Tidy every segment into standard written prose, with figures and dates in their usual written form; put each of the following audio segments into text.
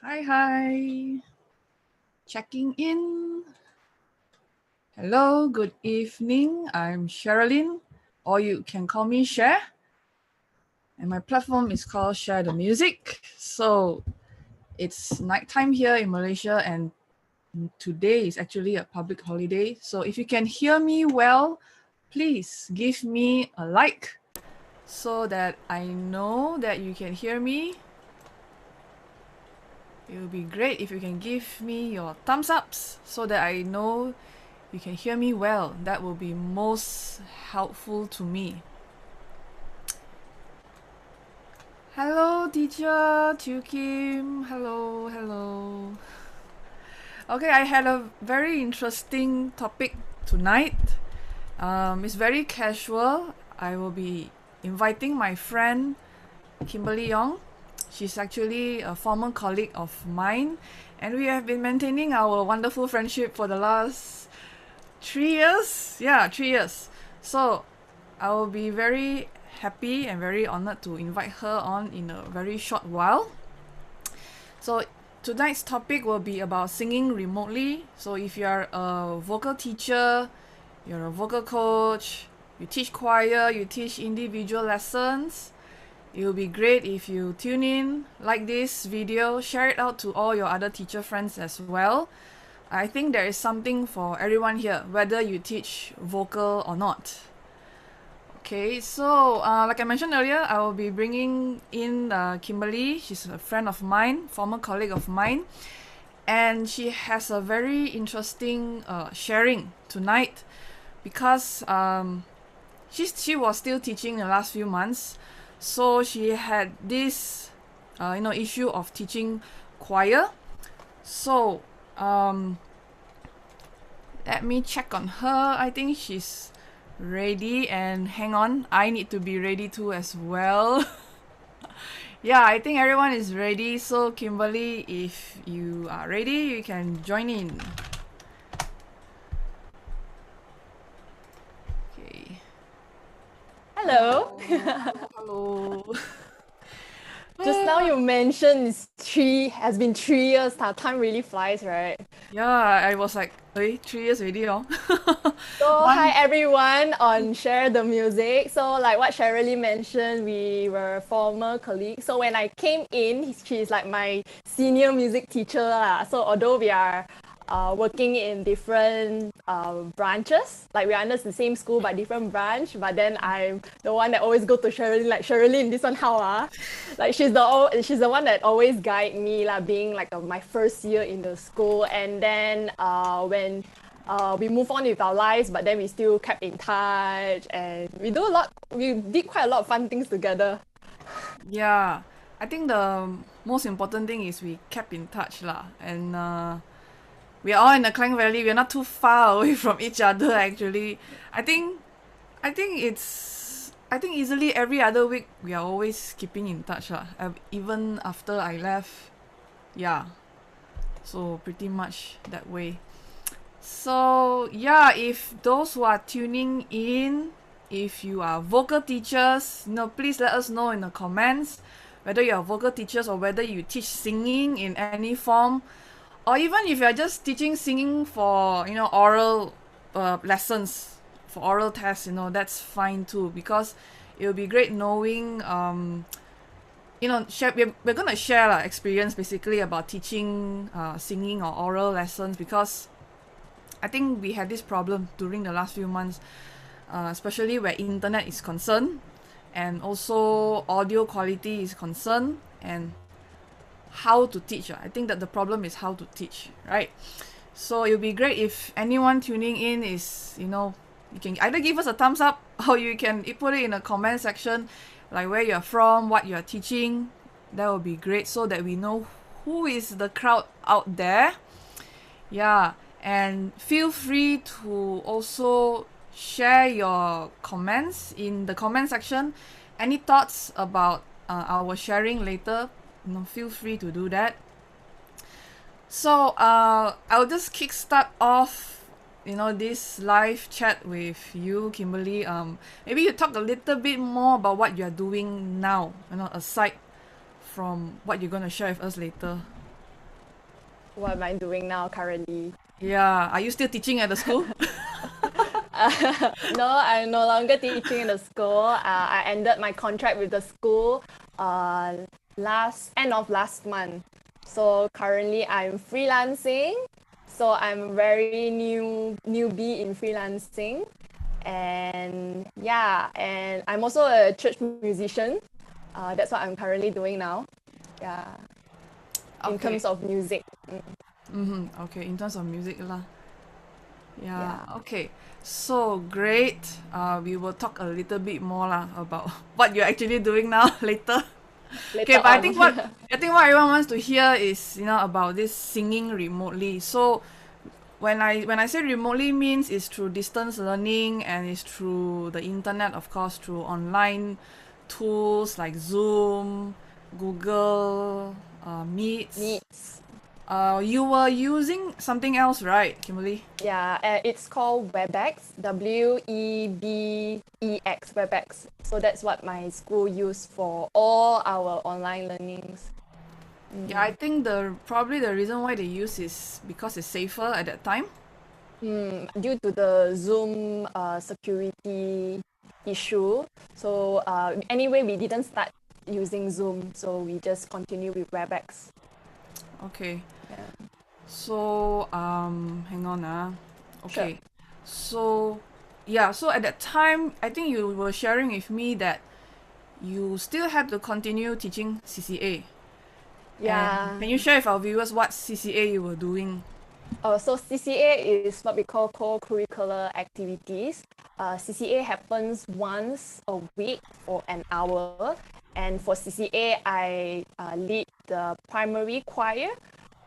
Hi, hi. Checking in. Hello, good evening. I'm Sherilyn, or you can call me Cher. And my platform is called Share the Music. So it's nighttime here in Malaysia, and today is actually a public holiday. So if you can hear me well, please give me a like so that I know that you can hear me. It will be great if you can give me your thumbs ups so that I know you can hear me well. That will be most helpful to me. Hello, teacher Chu Kim. Hello, hello. Okay, I had a very interesting topic tonight. It's very casual. I will be inviting my friend Kimberly Yong. She's actually a former colleague of mine, and we have been maintaining our wonderful friendship for the last 3 years. Yeah, 3 years. So I will be very happy and very honored to invite her on in a very short while. So tonight's topic will be about singing remotely. So if you are a vocal teacher, you're a vocal coach, you teach choir, you teach individual lessons, it will be great if you tune in, like this video, share it out to all your other teacher friends as well. I think there is something for everyone here, whether you teach vocal or not. Okay, so like I mentioned earlier, I will be bringing in Kimberly. She's a friend of mine, former colleague of mine, and she has a very interesting sharing tonight because she was still teaching the last few months, so she had this issue of teaching choir. So let me check on her. I think she's ready, and hang on, I need to be ready too as well. Yeah, I think everyone is ready. So Kimberly, if you are ready, you can join in. Okay. Hello. Hello. Just now you mentioned has been 3 years now. Time really flies, right? Yeah, I was like, hey, 3 years already, oh. So hi One. everyone on Share the Music. So like what Sherilyn mentioned, we were former colleagues. So when I came in, she's like my senior music teacher lah. So although we are working in different branches, like we're under the same school but different branch. But then I'm the one that always go to Sherilyn, like Sherilyn, this one how ah? Like she's the one that always guide me lah, being like my first year in the school. And then when we move on with our lives, but then we still kept in touch, and we did quite a lot of fun things together. Yeah, I think the most important thing is we kept in touch lah, and we are all in the Klang Valley. We are not too far away from each other actually. I think I think easily every other week we are always keeping in touch lah. Even after I left, yeah. So pretty much that way. So yeah, if those who are tuning in, if you are vocal teachers, please let us know in the comments whether you are vocal teachers or whether you teach singing in any form, or even if you are just teaching singing for oral lessons, for oral tests, that's fine too, because it will be great knowing we're gonna share experience basically about teaching singing or oral lessons, because I think we had this problem during the last few months, especially where internet is concerned and also audio quality is concerned, and how to teach. I think that the problem is how to teach, right? So it'll be great if anyone tuning in is, you can either give us a thumbs up or you can put it in a comment section, like where you're from, what you're teaching. That would be great so that we know who is the crowd out there. Yeah, and feel free to also share your comments in the comment section. Any thoughts about our sharing later, feel free to do that. So I'll just kickstart off, this live chat with you, Kimberly. Maybe you talk a little bit more about what you're doing now, aside from what you're gonna share with us later. what am I doing now currently? Yeah, are you still teaching at the school? No, I'm no longer teaching in the school. I ended my contract with the school last end of last month. So currently I'm freelancing. So I'm very newbie in freelancing. And yeah, and I'm also a church musician. That's what I'm currently doing now. Yeah, in Okay. terms of music. Okay, in terms of music lah. Yeah, Yeah. okay. So great. We will talk a little bit more lah about what you're actually doing now later. Okay, Later but on. I think what everyone wants to hear is, about this singing remotely. So when I say remotely means it's through distance learning and it's through the internet, of course, through online tools like Zoom, Google, Meets. Needs. You were using something else, right, Kimberly? Yeah, it's called WebEx, WEBEX, WebEx. So that's what my school used for all our online learnings. Yeah, I think probably the reason why they use is because it's safer at that time. Due to the Zoom security issue. So anyway, we didn't start using Zoom, so we just continue with WebEx. Okay. Yeah. So hang on Sure. Okay. So yeah, so at that time I think you were sharing with me that you still had to continue teaching CCA. And Yeah. can you share with our viewers what CCA you were doing? So CCA is what we call co-curricular activities. CCA happens once a week for an hour. And for CCA, I lead the primary choir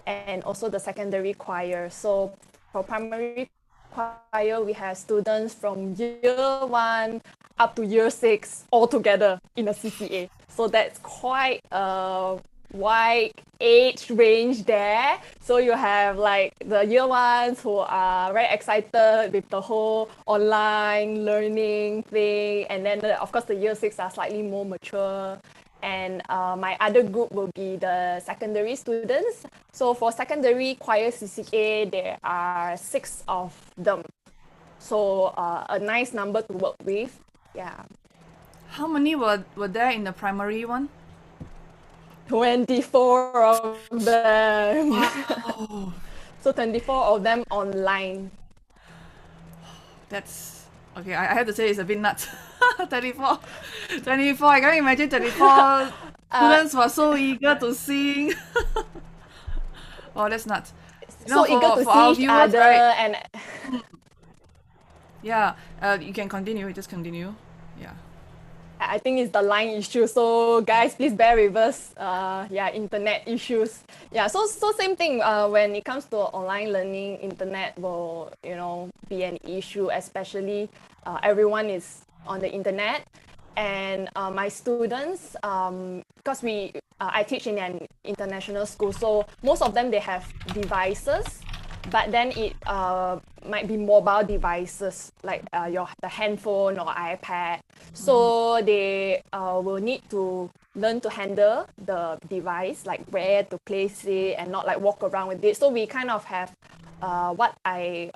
and also the secondary choir. So for primary choir, we have students from year 1 up to year 6 all together in a CCA. So that's quite a wide age range there. So you have like the year ones who are very excited with the whole online learning thing, and then of course the year 6 are slightly more mature. And my other group will be the secondary students. So for secondary choir CCA, there are 6 of them. So a nice number to work with. Yeah. How many were there in the primary one? 24 of them. Wow. So 24 of them online. That's okay. I have to say it's a bit nuts. 34. 24. I can't imagine 24 students were so eager to sing. Oh, that's nuts. So eager to For our see each viewers, other, right? and Yeah. You can continue. Just continue. Yeah. I think it's the line issue. So guys, please bear with us. Yeah, internet issues. Yeah, so same thing. When it comes to online learning, internet will be an issue, especially everyone is on the internet. And my students, because I teach in an international school, so most of them they have devices, but then it might be mobile devices like the handphone or iPad. So they will need to learn to handle the device, like where to place it and not like walk around with it. So we kind of have what I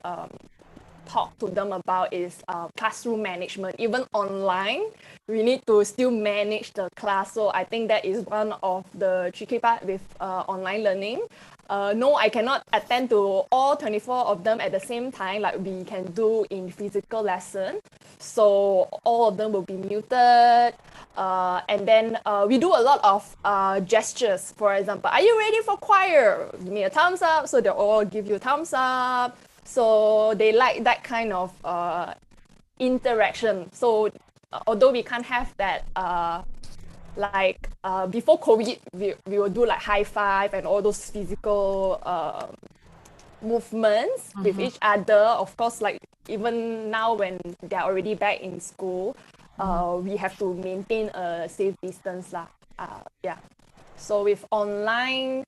talk to them about is classroom management. Even online, we need to still manage the class. So I think that is one of the tricky part with online learning. No, I cannot attend to all 24 of them at the same time like we can do in physical lesson. So all of them will be muted. And then we do a lot of gestures. For example, are you ready for choir? Give me a thumbs up. So they'll all give you a thumbs up. So they like that kind of interaction. So although we can't have that before COVID, we will do like high five and all those physical movements with each other. Of course, like even now when they're already back in school, we have to maintain a safe distance lah. Yeah. So with online,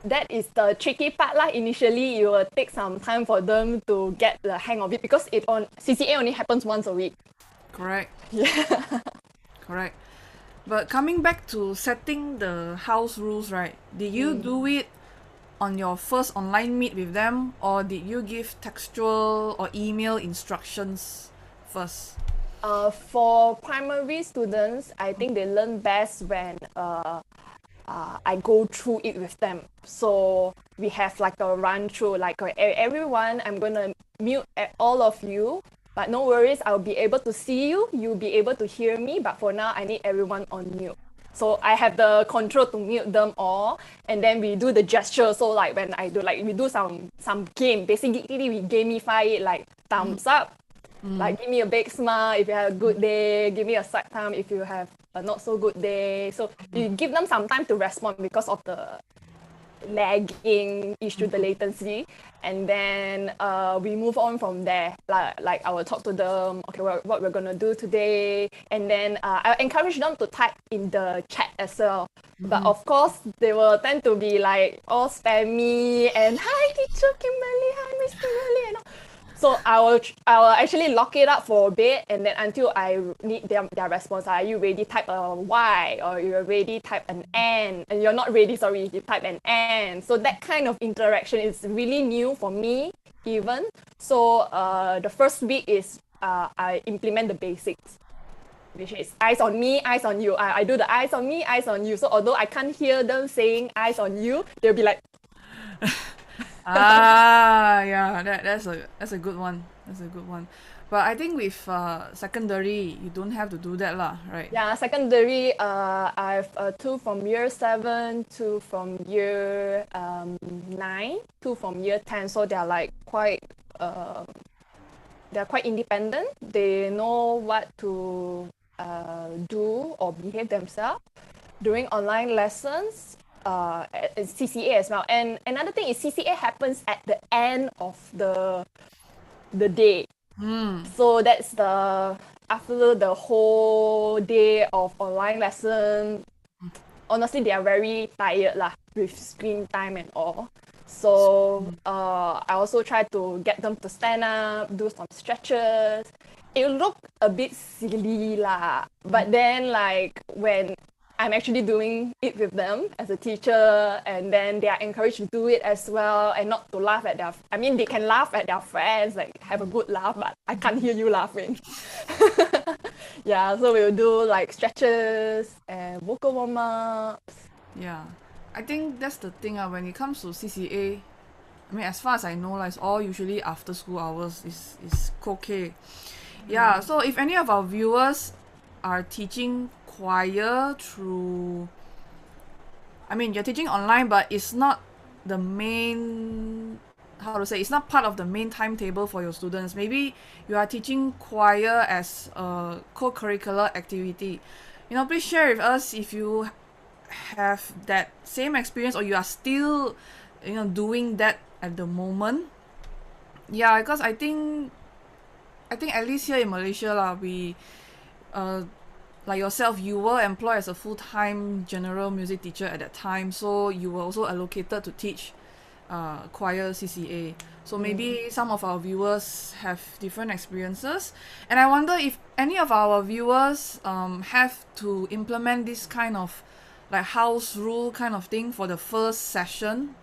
that is the tricky part lah. Initially, it will take some time for them to get the hang of it because CCA only happens once a week. Correct. Yeah. Correct. But coming back to setting the house rules, right? Did you do it on your first online meet with them, or did you give textual or email instructions first? For primary students, I think they learn best when I go through it with them. So we have like a run through, like everyone, I'm gonna mute all of you, but no worries, I'll be able to see you, you'll be able to hear me, but for now I need everyone on mute. So I have the control to mute them all, and then we do the gesture. So like when I do, like we do some game, basically we gamify it, like thumbs up, like give me a big smile if you have a good day, give me a side thumb if you have a not so good day. So you give them some time to respond because of the lagging issue, the latency, and then we move on from there. Like I will talk to them, okay, what we're gonna do today, and then I encourage them to type in the chat as well. But of course, they will tend to be like all spammy and hi teacher Kimberly, hi Miss Kimberly, and all. So I will actually lock it up for a bit, and then until I need their response. Are you ready? Type a Y, or you're ready? Type an N, and you're not ready. Sorry, you type an N. So that kind of interaction is really new for me, even. So the first week is I implement the basics, which is eyes on me, eyes on you. I do the eyes on me, eyes on you. So although I can't hear them saying eyes on you, they'll be like, Yeah, that's a good one. That's a good one. But I think with secondary, you don't have to do that lah, right? yeah, secondary, I've two from year 7, two from year 9, two from year 10. So they're quite independent. They know what to do or behave themselves during online lessons. CCA as well. And another thing is CCA happens at the end of the day. So that's after the whole day of online lesson. Honestly, they are very tired lah with screen time and all. So I also try to get them to stand up, do some stretches. It looked a bit silly lah, but then like when I'm actually doing it with them as a teacher, and then they are encouraged to do it as well, and not to laugh at they can laugh at their friends, like have a good laugh, but I can't hear you laughing. Yeah, so we'll do like stretches and vocal warm-ups. Yeah, I think that's the thing. When it comes to CCA, I mean, as far as I know, it's all usually after school hours. Is okay. Yeah. So if any of our viewers are teaching choir through, I mean, you're teaching online, but it's not the main, how to say, it's not part of the main timetable for your students. Maybe you are teaching choir as a co-curricular activity. Please share with us if you have that same experience, or you are still, doing that at the moment. Yeah, because I think at least here in Malaysia lah, we like yourself, you were employed as a full-time general music teacher at that time, so you were also allocated to teach choir CCA. So maybe some of our viewers have different experiences, and I wonder if any of our viewers have to implement this kind of like house rule kind of thing for the first session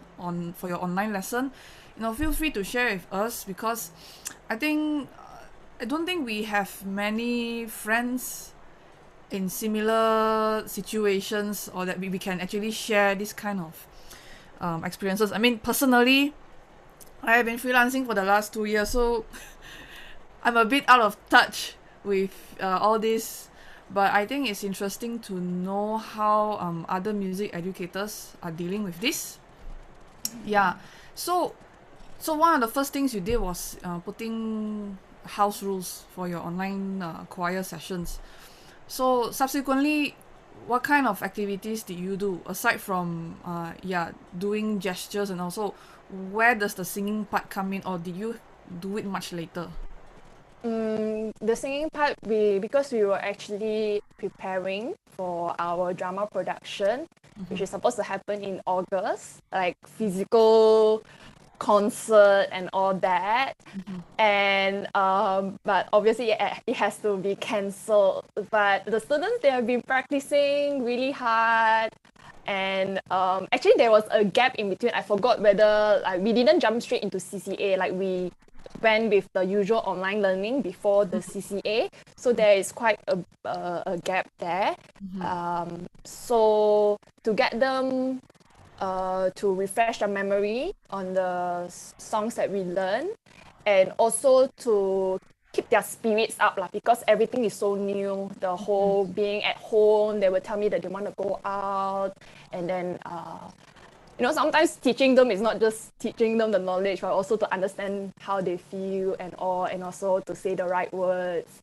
for your online lesson. Feel free to share with us, because I don't think we have many friends in similar situations, or that we can actually share this kind of experiences. I mean, personally, I have been freelancing for the last 2 years, so I'm a bit out of touch with all this. But I think it's interesting to know how other music educators are dealing with this. Yeah. So one of the first things you did was putting house rules for your online choir sessions. So subsequently, what kind of activities did you do aside from doing gestures, and also where does the singing part come in, or did you do it much later? The singing part, because we were actually preparing for our drama production, which is supposed to happen in August, like physical concert and all that. And but obviously it has to be cancelled. But the students, they have been practicing really hard, And actually there was a gap in between. I forgot whether like we didn't jump straight into CCA. Like we went with the usual online learning before the CCA. So there is quite a gap there. So to get them to refresh their memory on the songs that we learn, and also to keep their spirits up lah, because everything is so new. The whole being at home, they will tell me that they want to go out, and then sometimes teaching them is not just teaching them the knowledge, but also to understand how they feel and all, and also to say the right words.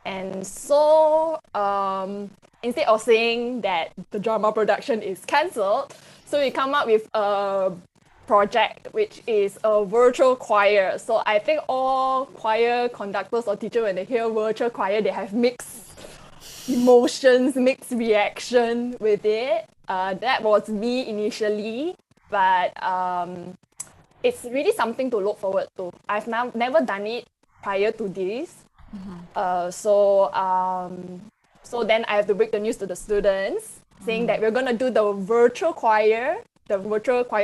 And so instead of saying that the drama production is cancelled, so we come up with a project which is a virtual choir. So I think all choir conductors or teachers, when they hear virtual choir, they have mixed emotions, mixed reaction with it. That was me initially, but it's really something to look forward to. I've never done it prior to this. So then I have to break the news to the students, saying that we're gonna do the virtual choir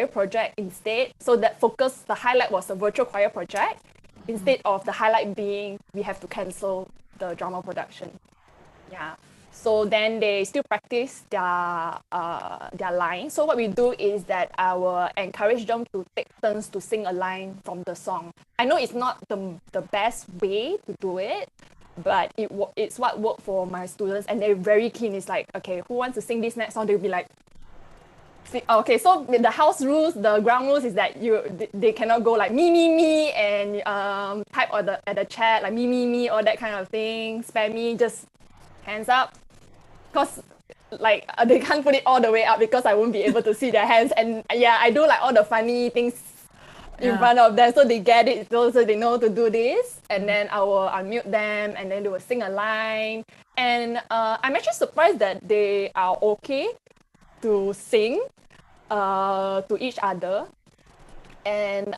project instead. So that focus, the highlight was the virtual choir project, instead of the highlight being we have to cancel the drama production. Yeah. So then they still practice their line. So what we do is that I will encourage them to take turns to sing a line from the song. I know it's not the best way to do it, but it's what worked for my students, and they're very keen. It's like, okay, who wants to sing this next song? They'll be like, okay, so the house rules, the ground rules is that they cannot go like me and type at the chat like me, all that kind of thing, spam me, just hands up, because like they can't put it all the way up because I won't be able to see their hands. And yeah, I do like all the funny things in front of them, so they get it, so they know to do this. And then I will unmute them, and then they will sing a line. And I'm actually surprised that they are okay to sing to each other. And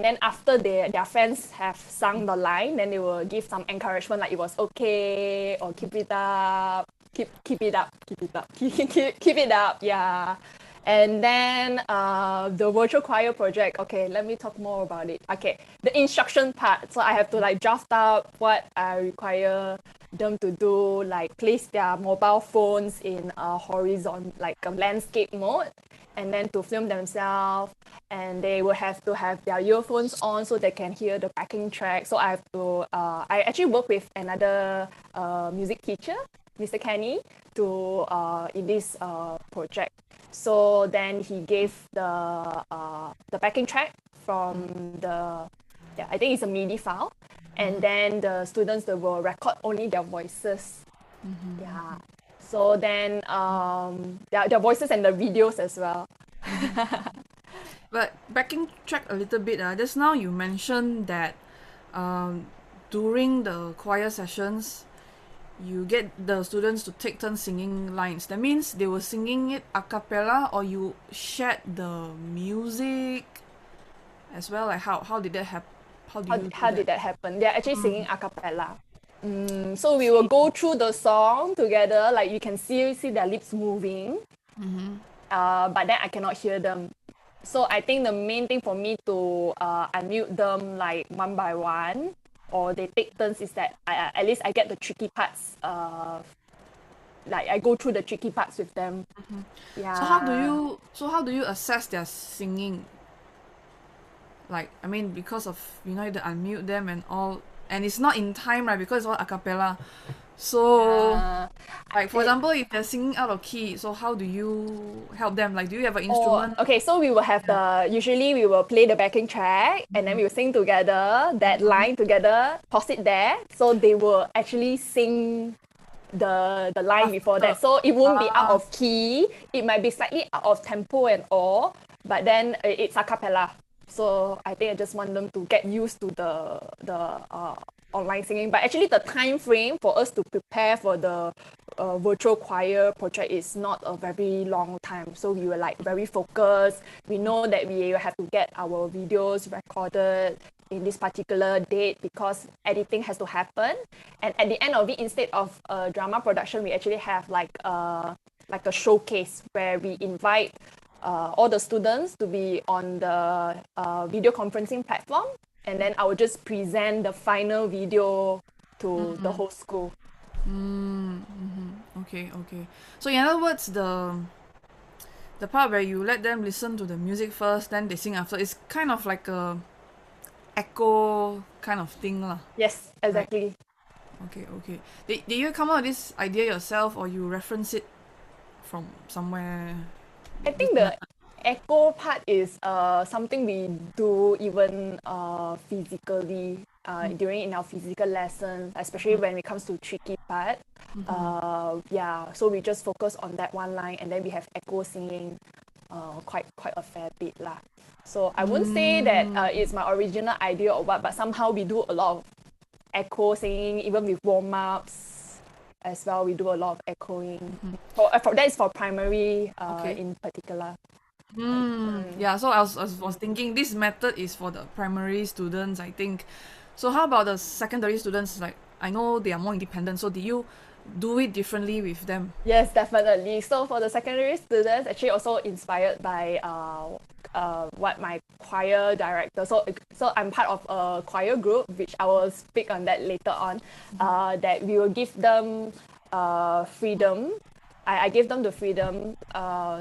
then after their friends have sung the line, then they will give some encouragement, like it was okay, or keep it up, keep it up, keep it up, yeah. And then the virtual choir project, okay, let me talk more about it. Okay, the instruction part. So I have to like draft out what I require them to do, like place their mobile phones in a horizon, like a landscape mode, and then to film themselves. And they will have to have their earphones on so they can hear the backing track. So I have to, I actually work with another music teacher, Mr. Kenny, to in this project. So then he gave the backing track from I think it's a MIDI file, and then the students, they will record only their voices. Yeah. So then their voices and the videos as well. But backing track a little bit. Just now you mentioned that during the choir sessions, you get the students to take turns singing lines. That means they were singing it a cappella, or you shared the music as well. Like how did that happen? How did that happen? They're actually singing a cappella. So we will go through the song together. Like you can see their lips moving. But then I cannot hear them. So I think the main thing for me to unmute them like one by one, or they take turns, is that at least I get the tricky parts. Like I go through the tricky parts with them. Yeah. So how do you assess their singing? Like, I mean, because of you have to unmute them and all, and it's not in time, right? Because it's all a cappella. So, like for example, if they're singing out of key, so how do you help them? Like, do you have an instrument? Okay, so we will have usually we will play the backing track, and then we will sing together, that line together, pause it there, so they will actually sing the line before that. So it won't be out of key, it might be slightly out of tempo and all, but then it's a cappella. So I think I just want them to get used to the online singing. But actually the time frame for us to prepare for the virtual choir project is not a very long time. So we were like very focused. We know that we have to get our videos recorded in this particular date because editing has to happen. And at the end of it, instead of a drama production, we actually have like like a showcase where we invite all the students to be on the video conferencing platform, and then I will just present the final video to the whole school. Okay, okay. So in other words, the part where you let them listen to the music first, then they sing after, is kind of like a echo kind of thing lah. Yes, Right. exactly. Okay, okay. Did you come up with this idea yourself, or you reference it from somewhere? I think the echo part is something we do even physically during in our physical lessons, especially when it comes to tricky part. Yeah, so we just focus on that one line, and then we have echo singing quite a fair bit lah. So I wouldn't say that it's my original idea or what, but somehow we do a lot of echo singing, even with warm-ups as well. We do a lot of echoing. That is for primary Okay. in particular. Yeah, so I was thinking this method is for the primary students, I think. So how about the secondary students? Like, I know they are more independent, so do you do it differently with them? Yes, definitely. So for the secondary students, actually also inspired by what my choir director. So I'm part of a choir group, which I will speak on that later on. That we will give them freedom. I gave them the freedom.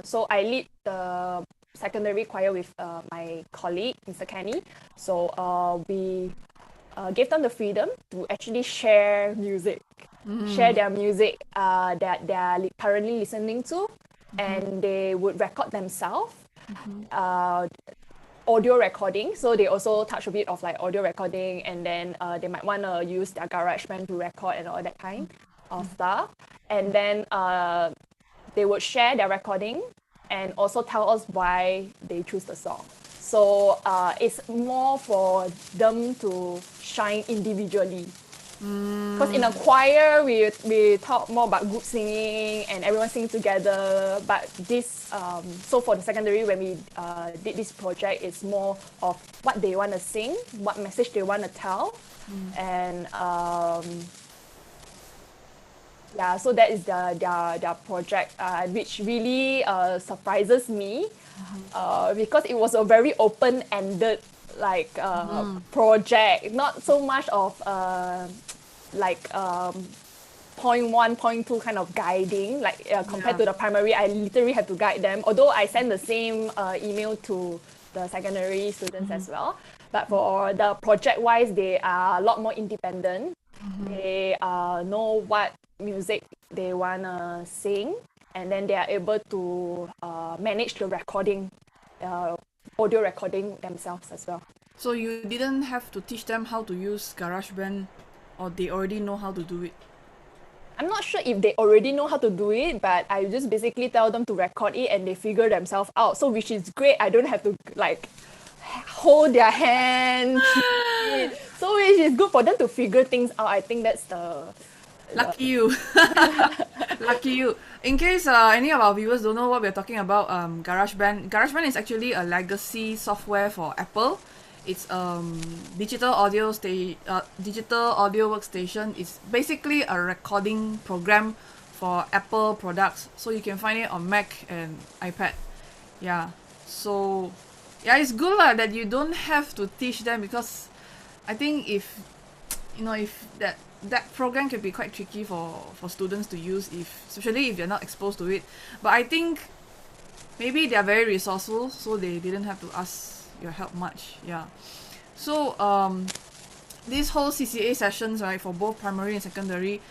So I lead the secondary choir with my colleague, Mr. Kenny. So we gave them the freedom to actually share music, share their music that they are currently listening to, and they would record themselves. Audio recording, so they also touch a bit of like audio recording, and then they might want to use their GarageBand to record and all that kind of stuff. And then they would share their recording and also tell us why they choose the song. So it's more for them to shine individually. Because in a choir, we talk more about group singing and everyone sing together. But this, so for the secondary, when we did this project, it's more of what they want to sing, what message they want to tell, and yeah, so that is their project, which really surprises me, because it was a very open-ended like project, not so much of like point one, point two kind of guiding, like compared to the primary. I literally had to guide them, although I send the same email to the secondary students as well. But for the project wise, they are a lot more independent. They know what music they wanna sing, and then they are able to manage the recording, audio recording themselves as well. So you didn't have to teach them how to use GarageBand, or they already know how to do it? I'm not sure if they already know how to do it, but I just basically tell them to record it and they figure themselves out. So which is great. I don't have to like hold their hand. So which is good for them to figure things out. I think that's the Lucky you. Lucky you. In case any of our viewers don't know what we're talking about, GarageBand is actually a legacy software for Apple. It's digital audio workstation. It's basically a recording program for Apple products. So you can find it on Mac and iPad. Yeah. So yeah, it's good lah that you don't have to teach them, because I think if that program can be quite tricky for students to use, especially if they're not exposed to it. But I think maybe they are very resourceful, so they didn't have to ask your help much. Yeah. So this whole CCA sessions, right, for both primary and secondary,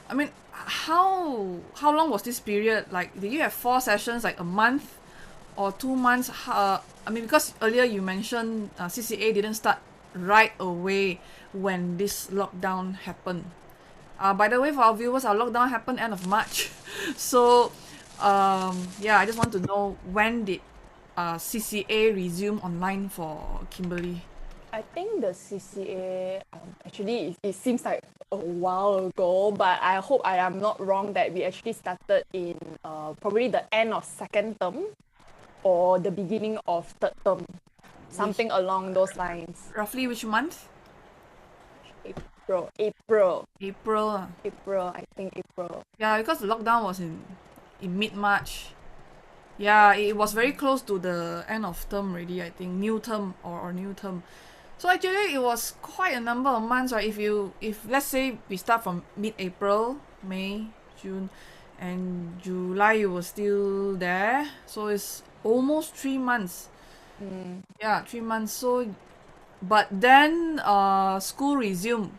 I mean, how long was this period? Like, did you have 4 sessions, like a month or 2 months? I mean, because earlier you mentioned CCA didn't start right away when this lockdown happened. By the way, for our viewers, our lockdown happened end of March. So yeah, I just want to know, when did CCA resume online for Kimberly? I think the CCA actually it seems like a while ago, but I hope I am not wrong that we actually started in probably the end of second term or the beginning of third term, something along those lines. Roughly which month? April. April. I think April. Yeah, because the lockdown was in in mid-March. Yeah, it was very close to the end of term already, I think. New term or new term. So actually it was quite a number of months, right? If let's say we start from mid-April, May, June, and July you were still there. So it's almost 3 months. Yeah, 3 months. So but then school resumed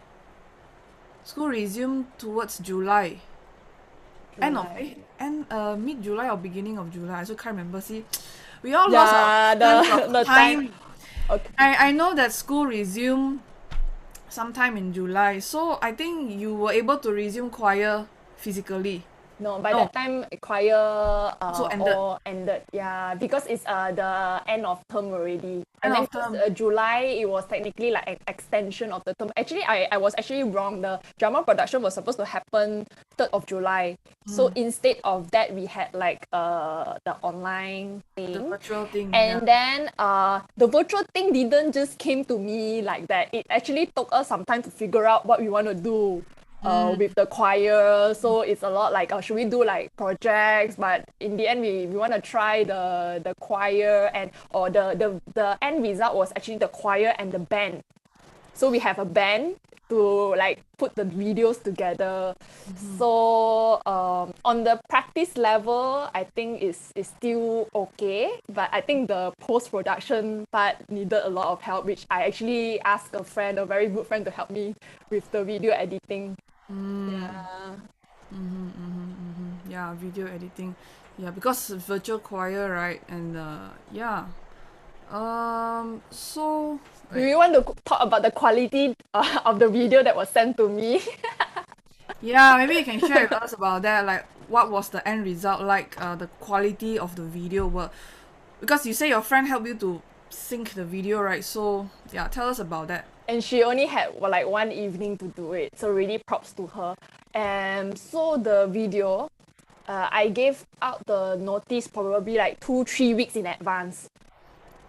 towards July. End of July. end mid July or beginning of July. I also can't remember. See, we all lost our Yeah, sense of the time. time. Okay. I know that school resumed sometime in July, so I think you were able to resume choir physically. No, by No, that time choir so ended. all ended. Yeah, because it's the end of term already. And End then of because term. July it was technically like an extension of the term. Actually, I was actually wrong. The drama production was supposed to happen 3rd of July. So instead of that, we had like the online The thing. virtual thing. Yeah. And then the virtual thing didn't just came to me like that. It actually took us some time to figure out what we want to do with the choir. So it's a lot like should we do like projects? But in the end, we want to try the choir or the end result was actually the choir and the band. So we have a band to like put the videos together. So on the practice level, I think is still okay, but I think the post production part needed a lot of help, which I actually asked a friend, a very good friend, to help me with the video editing. Yeah. Yeah, video editing. Yeah, because virtual choir, right? And yeah. So Do you want to talk about the quality of the video that was sent to me? yeah, maybe you can share with us about that. Like, what was the end result like? The quality of the video work, because you say your friend helped you to sync the video, right? So yeah, tell us about that. And she only had like one evening to do it, so really props to her. And so the video, I gave out the notice probably like 2-3 weeks in advance.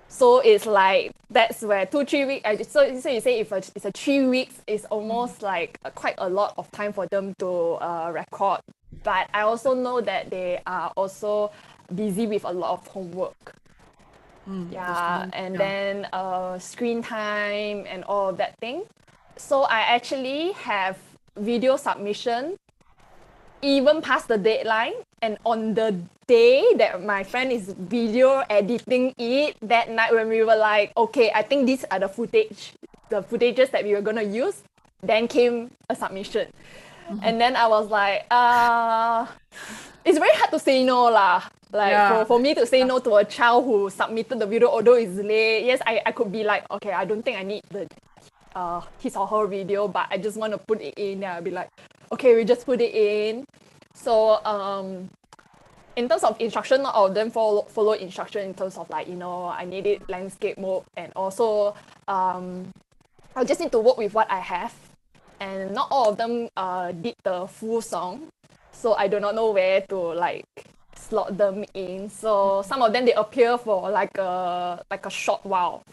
So it's like that's where 2-3 weeks. So you say if it's a 3 weeks, it's almost like quite a lot of time for them to record. But I also know that they are also busy with a lot of homework. The Yeah, student, and yeah. then screen time and all of that thing. So I actually have video submission even past the deadline, and on the day that my friend is video editing it that night, when we were like, okay, I think these are the footages that we were gonna use, then came a submission. And then I was like, it's very hard to say no lah. Like Yeah. for me to say no to a child who submitted the video, although it's late. Yes, I could be like, okay, I don't think I need the his or her video, but I just want to put it in. Yeah, I'll be like, okay, we just put it in. So in terms of instruction, not all of them follow instruction in terms of like, I need it landscape mode, and also I just need to work with what I have, and not all of them did the full song, so I do not know where to like slot them in. So some of them, they appear for like a short while,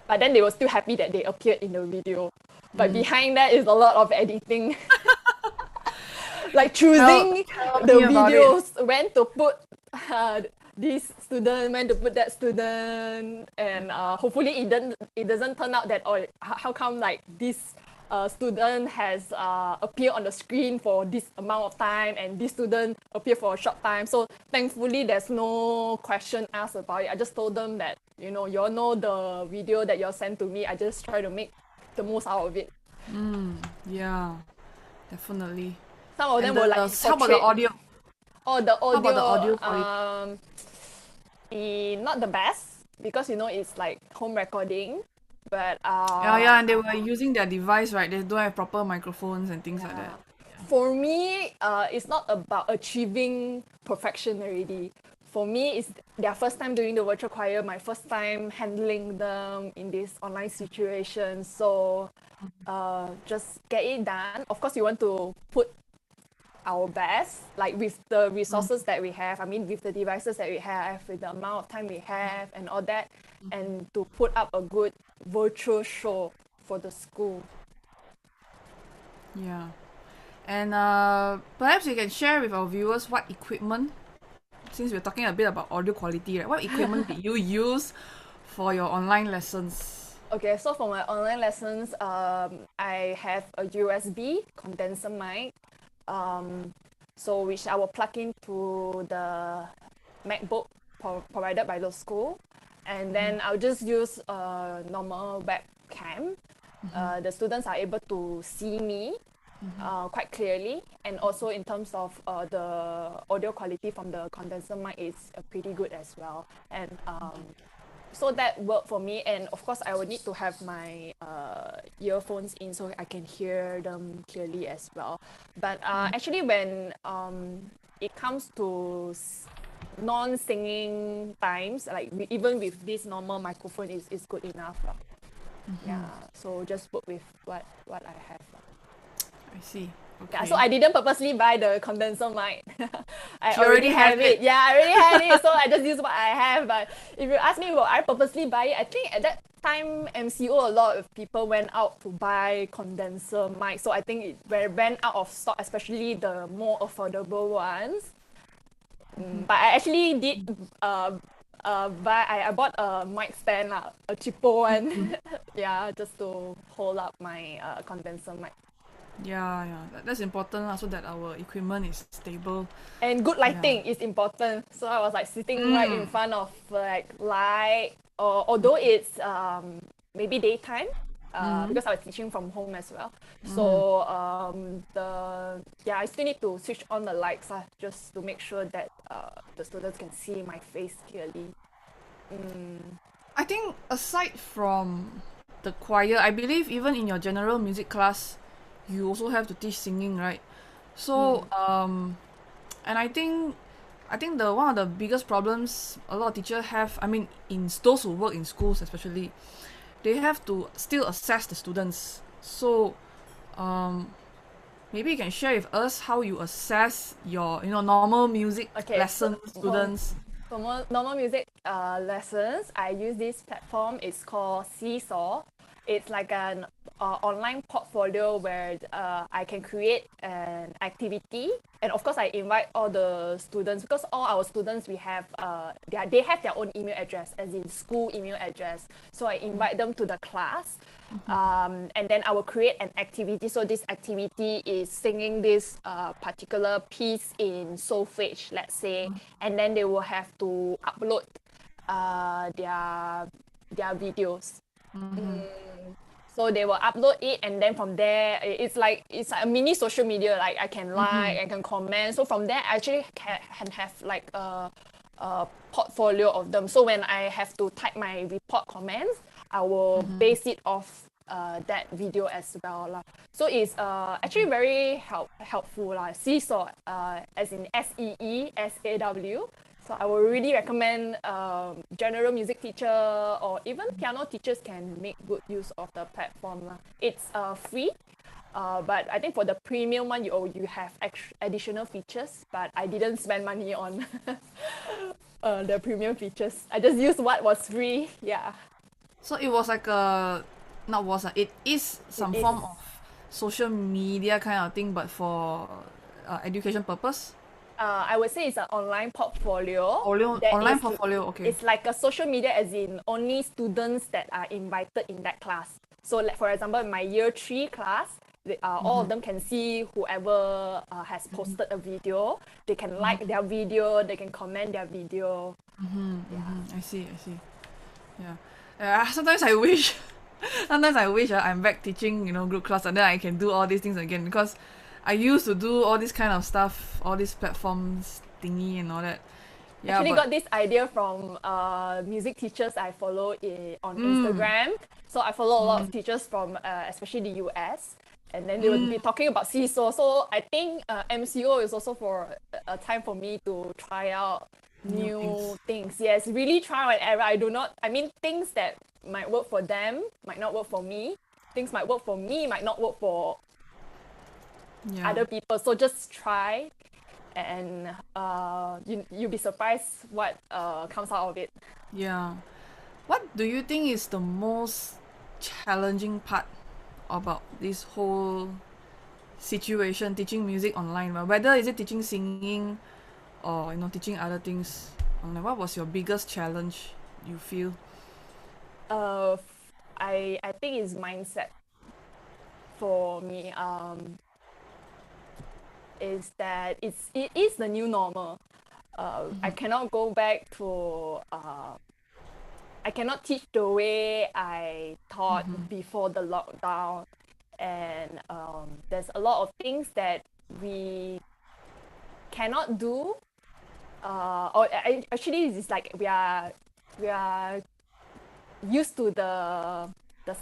but then they were still happy that they appeared in the video. But behind that is a lot of editing. Like choosing Tell the me about it. videos, when to put this student, when to put that student, and hopefully it doesn't turn out that, oh, how come like this student has appeared on the screen for this amount of time and this student appeared for a short time. So thankfully there's no question asked about it. I just told them that, you all know the video that you sent to me, I just try to make the most out of it. Yeah, definitely. Some of And them were like how about the audio? Oh, the How about the audio, audio for it? not the best, because it's like home recording, but Yeah, and they were using their device, right? They don't have proper microphones and things like yeah. that. For me, it's not about achieving perfection already. For me, it's their first time doing the virtual choir, my first time handling them in this online situation. So just get it done. Of course, you want to put our best, like with the resources that we have, I mean with the devices that we have, with the amount of time we have and all that, and to put up a good virtual show for the school. Yeah. And perhaps you can share with our viewers what equipment, since we're talking a bit about audio quality, right? What equipment did you use for your online lessons? Okay, so for my online lessons, I have a USB condenser mic, so which I will plug into the MacBook provided by the school, and then I'll just use a normal webcam. The students are able to see me quite clearly, and also in terms of the audio quality from the condenser mic is pretty good as well. And so that worked for me, and of course I would need to have my earphones in so I can hear them clearly as well. But actually when it comes to non-singing times, like even with this normal microphone is good enough. Yeah, so just work with what I have. I see. Yeah, Okay. so I didn't purposely buy the condenser mic. I You already have it. Yeah, I already had it, so I just use what I have. But if you ask me, will I purposely buy it? I think at that time, MCO, a lot of people went out to buy condenser mic. So I think it ran out of stock, especially the more affordable ones. But I actually did I bought a mic stand, a cheaper one. Yeah, just to hold up my condenser mic. Yeah, that's important so that our equipment is stable. And good lighting is important. So I was like sitting right in front of like light, or although it's maybe daytime, because I was teaching from home as well. So I still need to switch on the lights just to make sure that the students can see my face clearly. I think aside from the choir, I believe even in your general music class, you also have to teach singing, right? So and I think the one of the biggest problems a lot of teachers have, I mean, in those who work in schools especially, they have to still assess the students. So maybe you can share with us how you assess your normal music lesson students. For normal music lessons, I use this platform. It's called Seesaw. It's like an online portfolio where I can create an activity, and of course I invite all the students, because all our students, we have they have their own email address, as in school email address. So I invite them to the class, and then I will create an activity. So this activity is singing this particular piece in solfege, let's say, and then they will have to upload their videos. So they will upload it, and then from there it's like a mini social media. Like I can like, I can comment. So from there I actually can have like a portfolio of them. So when I have to type my report comments, I will base it off that video as well. So it's actually very helpful. Seesaw, as in SEESAW. So I would really recommend general music teacher or even piano teachers can make good use of the platform. It's free, but I think for the premium one, you have additional features. But I didn't spend money on the premium features. I just used what was free. Yeah. So it was like it is some form of social media kind of thing, but for education purpose. I would say it's an online portfolio. Online portfolio, okay. It's like a social media, as in only students that are invited in that class. So like, for example, in my year 3 class, all of them can see whoever has posted a video. They can like their video, they can comment their video. I see. Yeah. Sometimes I wish I'm back teaching, group class, and then I can do all these things again, because I used to do all this kind of stuff, all these platforms thingy and all that. Yeah, Actually got this idea from music teachers I follow on Instagram. So I follow a lot of teachers from especially the US, and then they would be talking about Seesaw. So I think MCO is also for a time for me to try out new things. Yes, really try and error. Things that might work for them might not work for me. Things might work for me, might not work for other people. So just try, and you'll be surprised what comes out of it. Yeah. What do you think is the most challenging part about this whole situation teaching music online, whether is it teaching singing or teaching other things online? What was your biggest challenge you feel? I think it's mindset for me. Is that it is the new normal. I cannot go back to I cannot teach the way I taught before the lockdown, and there's a lot of things that we cannot do. Actually, it's like we are used to the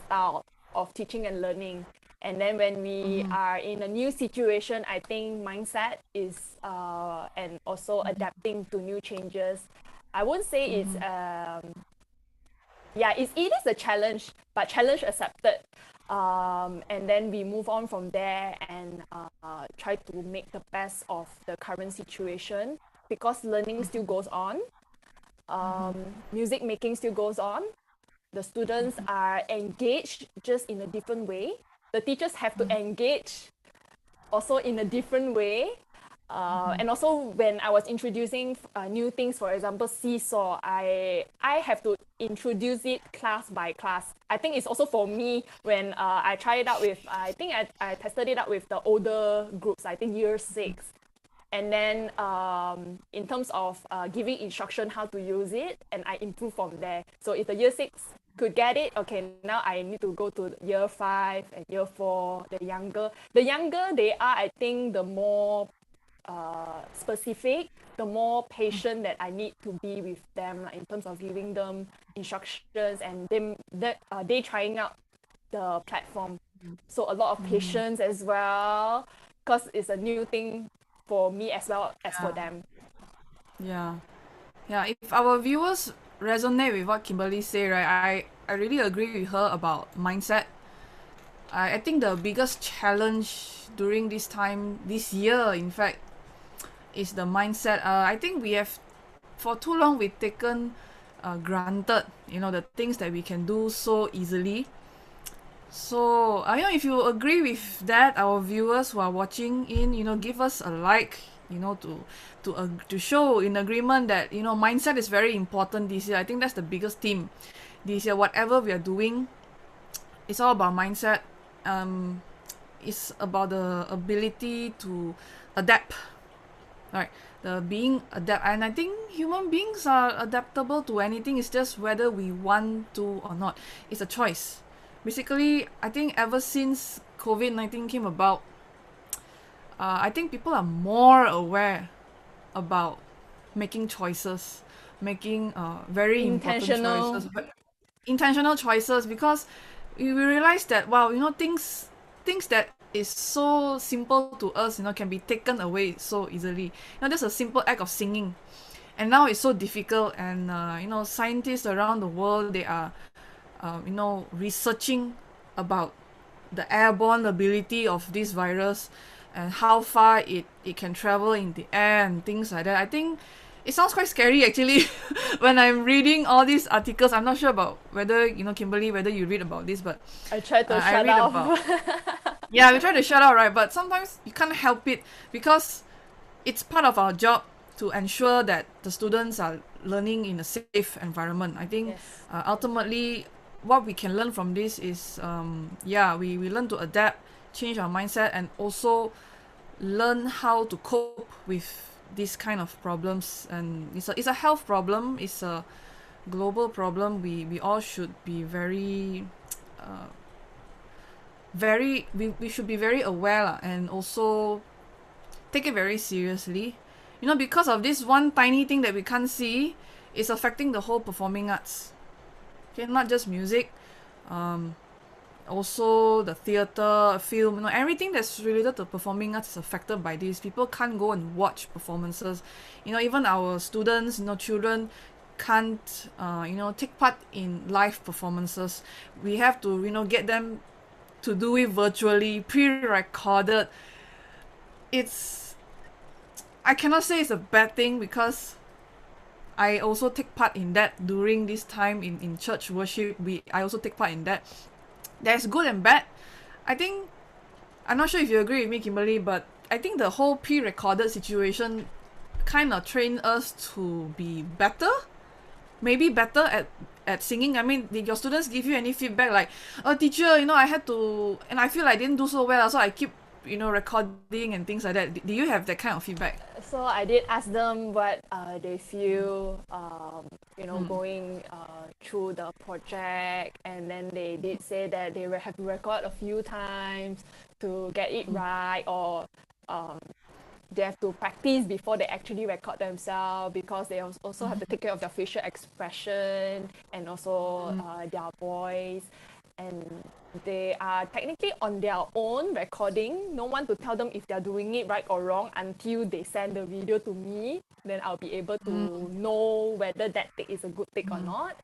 style of teaching and learning. And then when we are in a new situation, I think mindset is and also adapting to new changes. I won't say it's yeah, it is a challenge, but challenge accepted. And then we move on from there and try to make the best of the current situation, because learning still goes on. Music making still goes on. The students are engaged just in a different way. The teachers have to engage also in a different way. And also when I was introducing new things, for example, seesaw, I have to introduce it class by class. I think it's also for me when I try it out with, I think I tested it out with the older groups, I think year 6. And then in terms of giving instruction how to use it, and I improve from there. So if the year 6 could get it, okay, now I need to go to year 5 and year 4, the younger they are, I think the more specific, the more patient that I need to be with them, like, in terms of giving them instructions and them they trying out the platform. So a lot of patience as well, because it's a new thing for me as well as for them. Yeah. Yeah, if our viewers resonate with what Kimberly say, right, I really agree with her about mindset. I think the biggest challenge during this time, this year, in fact, is the mindset. I think we have, for too long, we've taken granted, the things that we can do so easily. So, if you agree with that, our viewers who are watching in, give us a like, to show in agreement that mindset is very important this year. I think that's the biggest theme this year. Whatever we are doing, it's all about mindset. It's about the ability to adapt, right? The being adapt, and I think human beings are adaptable to anything. It's just whether we want to or not. It's a choice. Basically, I think ever since COVID-19 came about, I think people are more aware about making choices, making very important Intentional. choices, but intentional choices, because we realize that, wow, things that is so simple to us, can be taken away so easily. Just a simple act of singing, and now it's so difficult. And scientists around the world, they are researching about the airborne ability of this virus and how far it can travel in the air and things like that. I think it sounds quite scary actually when I'm reading all these articles. I'm not sure about whether, Kimberly, whether you read about this, but I try to I shut read off. about yeah, we try to shut out, right? But sometimes you can't help it, because it's part of our job to ensure that the students are learning in a safe environment. I think Yes. ultimately what we can learn from this is we learn to adapt, change our mindset, and also learn how to cope with these kind of problems. And it's a health problem, it's a global problem. We all should be very we should be very aware lah, and also take it very seriously. Because of this one tiny thing that we can't see, it's affecting the whole performing arts. Okay, not just music, also the theater, film, everything that's related to performing arts is affected by this. People can't go and watch performances. Even our students, children can't, take part in live performances. We have to, get them to do it virtually, pre-recorded. I cannot say it's a bad thing, because I also take part in that during this time in church worship. I also take part in that. There's good and bad. I think I'm not sure if you agree with me, Kimberly, but I think the whole pre-recorded situation kind of trained us to be better, maybe better at singing. I mean, did your students give you any feedback like, oh teacher, I had to, and I feel like I didn't do so well, so I keep, recording and things like that. Do you have that kind of feedback? So I did ask them what they feel, going through the project, and then they did say that they will have to record a few times to get it right, or um, they have to practice before they actually record themselves, because they also have to take care of their facial expression and also their voice, and they are technically on their own recording. No one to tell them if they're doing it right or wrong until they send the video to me. Then I'll be able to know whether that take is a good take or not.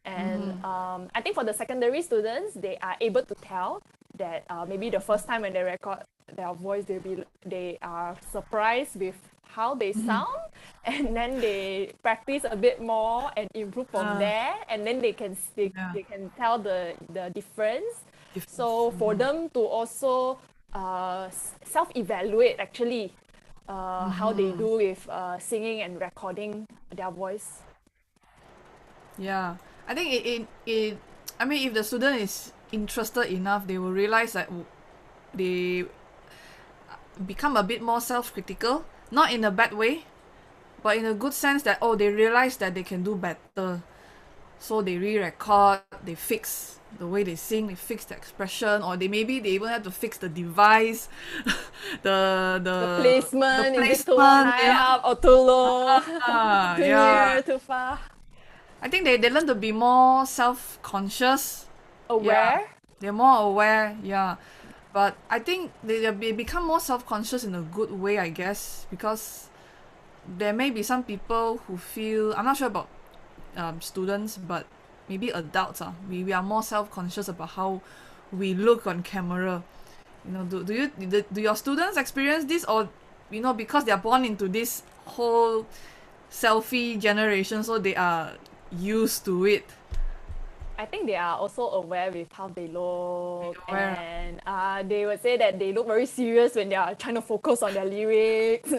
And I think for the secondary students, they are able to tell that maybe the first time when they record their voice, they are surprised with how they sound, and then they practice a bit more and improve from there, and then they can tell the difference. So for them to also self-evaluate actually how they do with singing and recording their voice. Yeah, I think I mean, if the student is interested enough, they will realize that they become a bit more self-critical, not in a bad way, but in a good sense that, they realize that they can do better. So they re-record, they fix the way they sing, they fix the expression, or they even have to fix the device, The the placement, is it too placement, high up or too low, too yeah. near, too far? I think they learn to be more self-conscious. Yeah, Aware? they're more aware. Yeah, but I think they become more self-conscious in a good way, I guess, because there may be some people who feel, I'm not sure about students, but maybe adults. We are more self-conscious about how we look on camera. Do your students experience this, or because they are born into this whole selfie generation, so they are used to it? I think they are also aware with how they look, Aware. and they would say that they look very serious when they are trying to focus on their lyrics.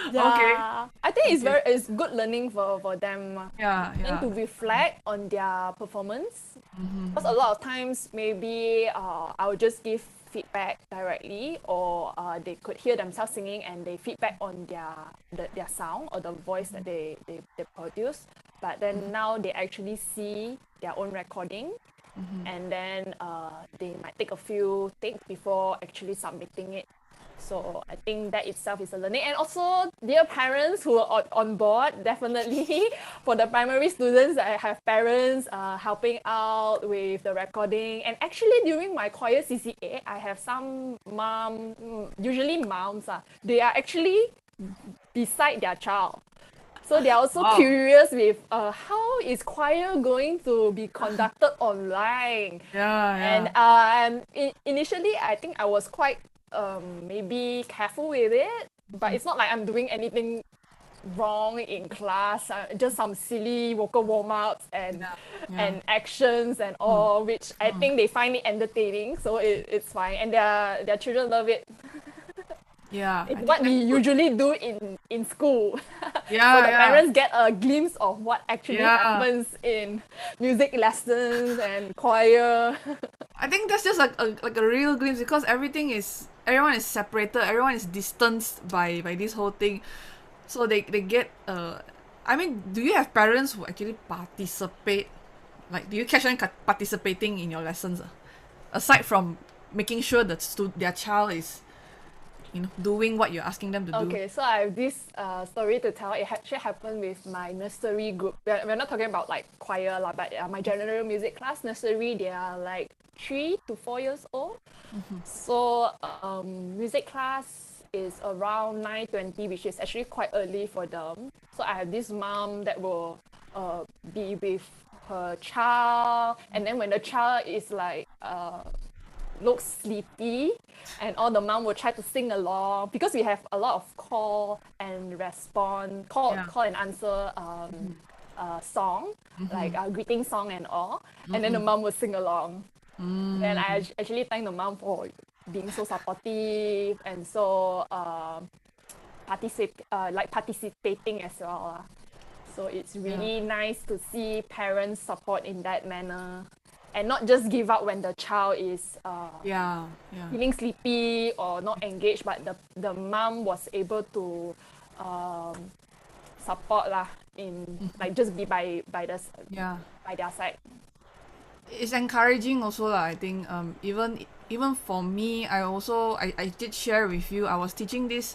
Okay. Yeah, I think Okay. it's good learning for them, Yeah, and yeah. to reflect on their performance. Because a lot of times maybe I would just give feedback directly, or they could hear themselves singing and they feedback on their sound or the voice that they produce. But then now they actually see their own recording, and then they might take a few takes before actually submitting it. So I think that itself is a learning. And also, dear parents who are on board, definitely for the primary students, I have parents helping out with the recording. And actually, during my choir CCA, I have some usually moms, they are actually beside their child. So they are also Wow. curious with how is choir going to be conducted online. Yeah, And yeah. initially, I think I was quite maybe careful with it, but it's not like I'm doing anything wrong in class. Just some silly vocal warm-ups Yeah. Yeah. and actions and all, which I think they find it entertaining, so it's fine, and their children love it. Yeah. It's I think what we that's good. usually do in school. So Yeah, the yeah. parents get a glimpse of what actually Yeah. happens in music lessons and choir. I think that's just like a real glimpse, because everyone is separated, everyone is distanced by this whole thing. So they get I mean, do you have parents who actually participate? Like, do you catch them participating in your lessons? Aside from making sure that their child is, doing what you're asking them to do. Okay, so I have this story to tell. It actually happened with my nursery group. We're not talking about like choir, lah, but my general music class nursery, they are like 3 to 4 years old. So music class is around 9:20, which is actually quite early for them. So I have this mom that will be with her child, and then when the child is like looks sleepy, and all the mom will try to sing along, because we have a lot of call and respond, Yeah. call and answer song, like a greeting song and all, and then the mom will sing along. Then I actually thank the mom for being so supportive and so participating as well. So it's Yeah. really nice to see parents support in that manner and not just give up when the child is Yeah. Yeah. feeling sleepy or not engaged, but the mom was able to um, support lah in like just be Yeah. by their side. It's encouraging also lah. I think even for me, I did share with you. I was teaching this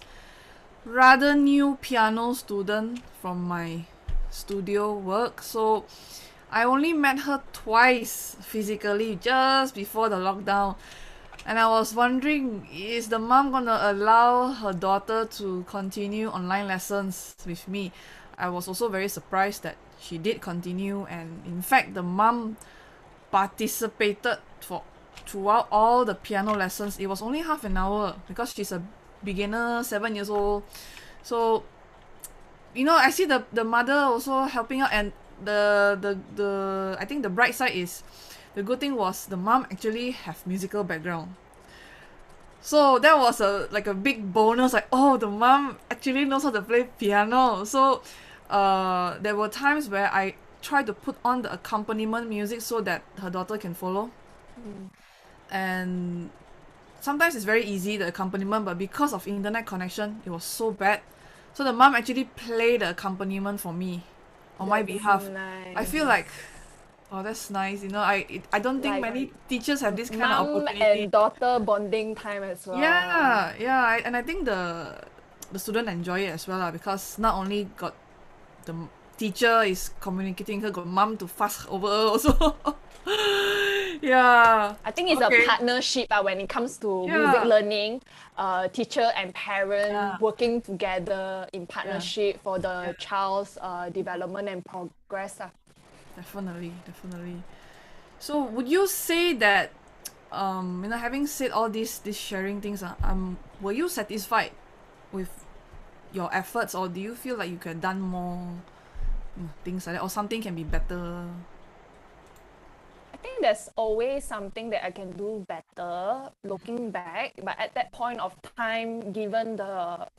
rather new piano student from my studio work. So I only met her twice physically just before the lockdown. And I was wondering, is the mom gonna allow her daughter to continue online lessons with me? I was also very surprised that she did continue, and in fact, the mom participated for throughout all the piano lessons. It was only half an hour because she's a beginner, 7 years old. So I see the mother also helping out, and the I think the bright side is the good thing was the mom actually have musical background. So that was a big bonus, like, oh, the mom actually knows how to play piano. So there were times where I try to put on the accompaniment music so that her daughter can follow. And sometimes it's very easy, the accompaniment, but because of internet connection, it was so bad. So the mom actually played the accompaniment for me on my That's behalf. I nice. feel like, oh, that's nice. I don't think Like many teachers have this kind of mom opportunity. and daughter bonding time as well. Yeah, yeah, and I think the student enjoy it as well lah, because not only got the teacher is communicating her, got mom to fuss over her also. Yeah. I think it's a Okay. partnership when it comes to music Yeah. learning, teacher and Yeah. parent working together in Yeah. partnership for Yeah. the child's development and progress. Definitely. Definitely. So would you say that having said all these sharing things, were you satisfied with your efforts, or do you feel like you could have done more, things like that, or something can be better? I think there's always something that I can do better looking back, but at that point of time, given the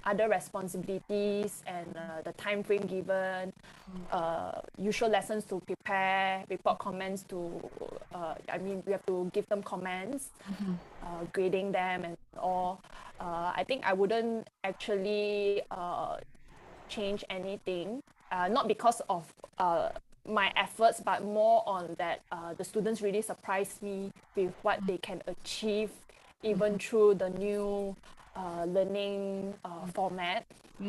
other responsibilities and the time frame given, usual lessons to prepare, report comments to, we have to give them comments, grading them and all. I think I wouldn't actually change anything, not because of my efforts, but more on that the students really surprised me with what they can achieve even through the new learning format.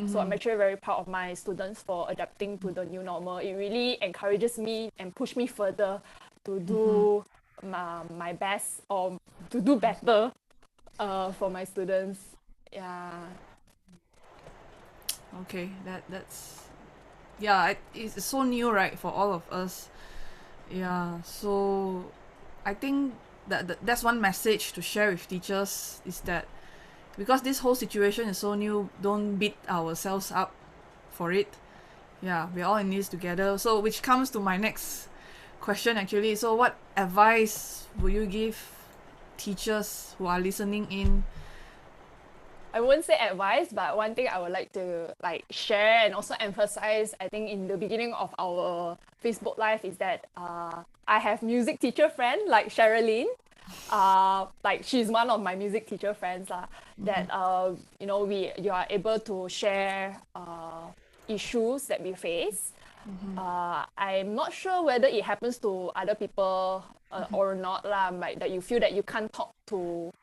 So I'm actually very proud of my students for adapting to the new normal. It really encourages me and push me further to do my best or to do better for my students. Yeah. Okay, that's yeah, it's so new, right, for all of us. Yeah, so I think that's one message to share with teachers is that because this whole situation is so new, don't beat ourselves up for it. Yeah, we're all in this together. So which comes to my next question actually. So what advice would you give teachers who are listening in? I wouldn't say advice, but one thing I would like to share and also emphasize, I think in the beginning of our Facebook Live is that I have music teacher friend like Sherilyn. Like she's one of my music teacher friends that you are able to share issues that we face. I'm not sure whether it happens to other people or not like that you feel that you can't talk to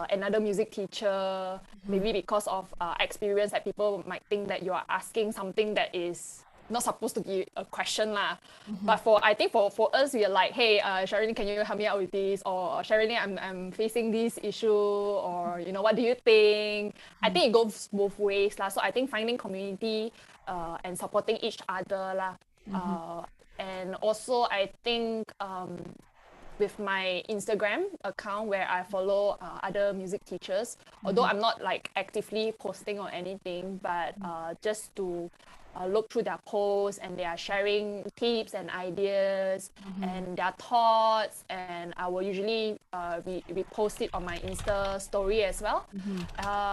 another music teacher, maybe because of experience that people might think that you are asking something that is not supposed to be a question lah. But I think for us, we are like, hey, Sherilyn, can you help me out with this? Or Sherilyn, I'm facing this issue, or what do you think? I think it goes both ways lah. So I think finding community and supporting each other lah. And also I think with my Instagram account where I follow other music teachers, although I'm not like actively posting or anything, but just to look through their posts, and they are sharing tips and ideas and their thoughts, and I will usually repost it on my Insta story as well.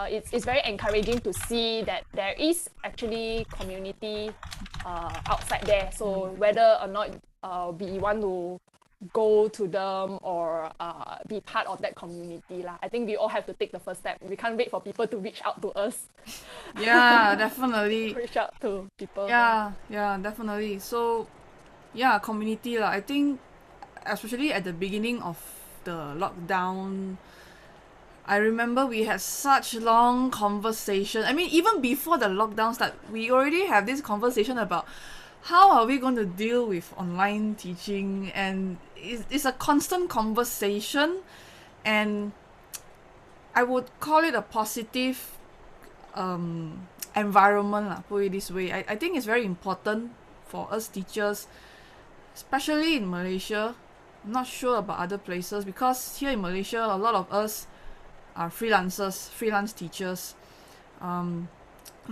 It's very encouraging to see that there is actually community outside there. So whether or not we want to go to them or be part of that community lah. I think we all have to take the first step. We can't wait for people to reach out to us. Yeah, definitely. Reach out to people. Yeah, yeah, definitely. So, yeah, community lah. I think, especially at the beginning of the lockdown, I remember we had such long conversation. I mean, even before the lockdown start, we already have this conversation about how are we going to deal with online teaching, and it's a constant conversation, and I would call it a positive environment lah, put it this way. I think it's very important for us teachers, especially in Malaysia. I'm not sure about other places, because here in Malaysia a lot of us are freelancers, freelance teachers. And